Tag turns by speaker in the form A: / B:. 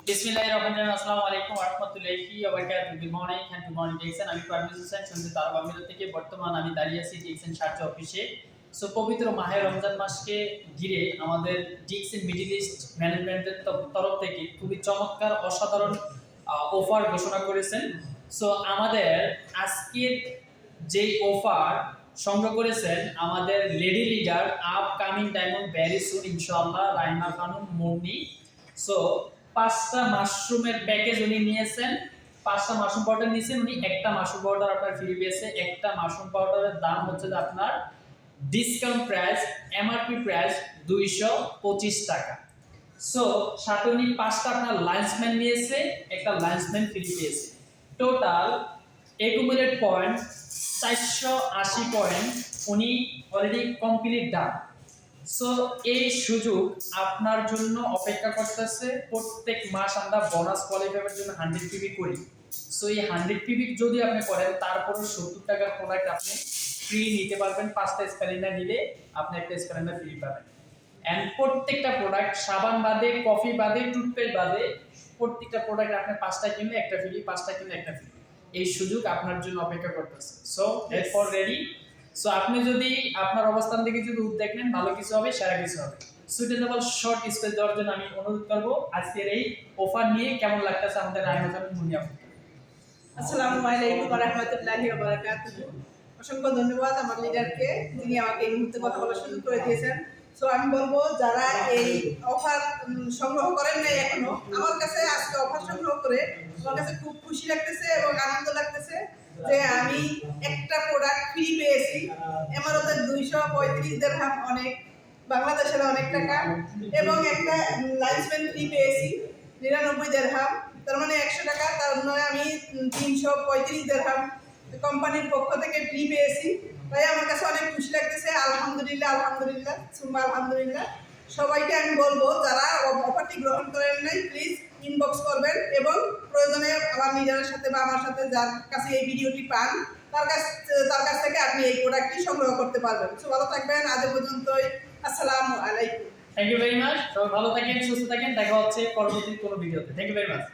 A: বিসমিল্লাহিররহমানিররহিম। আসসালামু আলাইকুম ওয়া রাহমাতুল্লাহি ওয়া বারাকাতুহু। Good morning and good morning diction. আমি পারভেজ হোসেন সঞ্জিত আরব আমিরাত থেকে। বর্তমান আমি দাঁড়িয়ে আছি ডিকশন শারজা অফিসে। সো পবিত্র মাহে রমজান মাসকে ঘিরে আমাদের ডিকশন মিডল ইস্ট ম্যানেজমেন্টের তরফ থেকে খুবই চমৎকার অসাধারণ অফার ঘোষণা করেছেন। সো আমাদের আজকের যে অফার সংগ্রহ করেছেন আমাদের lady leader upcoming diamond very soon ইনশাআল্লাহ রাইমা খানম মুন্নি। সো 5টা মাশরুমের প্যাকেজ উনি নিয়েছেন, 5টা মাশরুম পাউডার নিয়েছেন উনি, একটা মাশরুম পাউডার আপনার ফ্রি পেয়েছে। একটা মাশরুম পাউডারের দাম হচ্ছে যে আপনার ডিসকাউন্ট প্রাইস এমআরপি প্রাইস 225 টাকা। সো সাথে উনি 5টা আপনার লাঞ্চম্যান নিয়েছে, একটা লাঞ্চম্যান ফ্রি পেয়েছে। টোটাল একুমুলেট পয়েন্ট 480 পয়েন্ট উনি অলরেডি কমপ্লিট ডান। সো এই সুযোগ আপনার জন্য অপেক্ষা করতেছে। প্রত্যেক মাস আমরা বোনাস কোয়ালিফাইয়ের জন্য 100 পিবি করি। সো এই 100 পিবি যদি আপনি করেন তারপরে 70 টাকার প্রোডাক্ট আপনি ফ্রি নিতে পারবেন। 5টা স্প্যালেন্ডার নিলে আপনি একটা স্প্যালেন্ডার ফ্রি পাবেন। এন্ড প্রত্যেকটা প্রোডাক্ট সাবান বাদে, কফি বাদে, টুথপেস্ট বাদে প্রত্যেকটা প্রোডাক্ট আপনি 5টা কিনলে একটা ফ্রি, 5টা কিনলে একটা ফ্রি। এই সুযোগ আপনার জন্য অপেক্ষা করতেছে। So get for ready. So আপনি যদি আপনার অবস্থান থেকে যদি উদ্যোগ নেন ভালো কিছু হবে, সেরা কিছু হবে। সুইটেবল শর্ট স্পেস দেওয়ার জন্য আমি অনুরোধ করব আজকের এই অফার নিয়ে কেমন লাগতেছে আমাদের রায়মা খানম মুন্নি আপু।
B: আসসালামু আলাইকুম ওয়া রাহমাতুল্লাহি ওয়া বারাকাতুহু। অসংখ্য ধন্যবাদ আমার লিডারকে, যিনি আমাকে এই মুহূর্তে কথা বলার সুযোগ করে দিয়েছেন। সো আমি বলবো যারা এই অফার সংগ্রহ করেন নাই এখনো, আমার কাছে আজকে অফার সংগ্রহ করে আমার কাছে খুব খুশি লাগতেছে এবং আনন্দ লাগতেছে যে আমি একটা প্রোডাক্ট ফ্রি পেয়েছি। এমারতের 235 দিরহাম, অনেক বাংলাদেশের অনেক টাকা, এবং একটা লাইসেন্স ফ্রি পেয়েছি 99 দিরহাম, তার মানে 100 টাকা। তার নয় আমি 335 দিরহাম কোম্পানির পক্ষ থেকে ফ্রি পেয়েছি। তাই আমার কাছে অনেক খুশি লাগতেছে। আলহামদুলিল্লাহ, আলহামদুলিল্লাহ, সুম্মা আলহামদুলিল্লাহ। সবাইকে আমি বলবো যারা অফারটি গ্রহণ করেন নাই প্লিজ ইনবক্স করবেন এবং প্রয়োজনে আমার লিডারের সাথে বা আমার সাথে যার কাছে এই ভিডিওটি পান তার কাছ থেকে আপনি এই প্রোডাক্টটি সংগ্রহ করতে পারবেন। সো ভালো থাকবেন। আজ পর্যন্তই। আসসালামু আলাইকুম।
A: Thank you very much. সবাই ভালো থাকেন, সুস্থ থাকেন। দেখা হচ্ছে পরবর্তী কোনো ভিডিওতে। Thank you very much.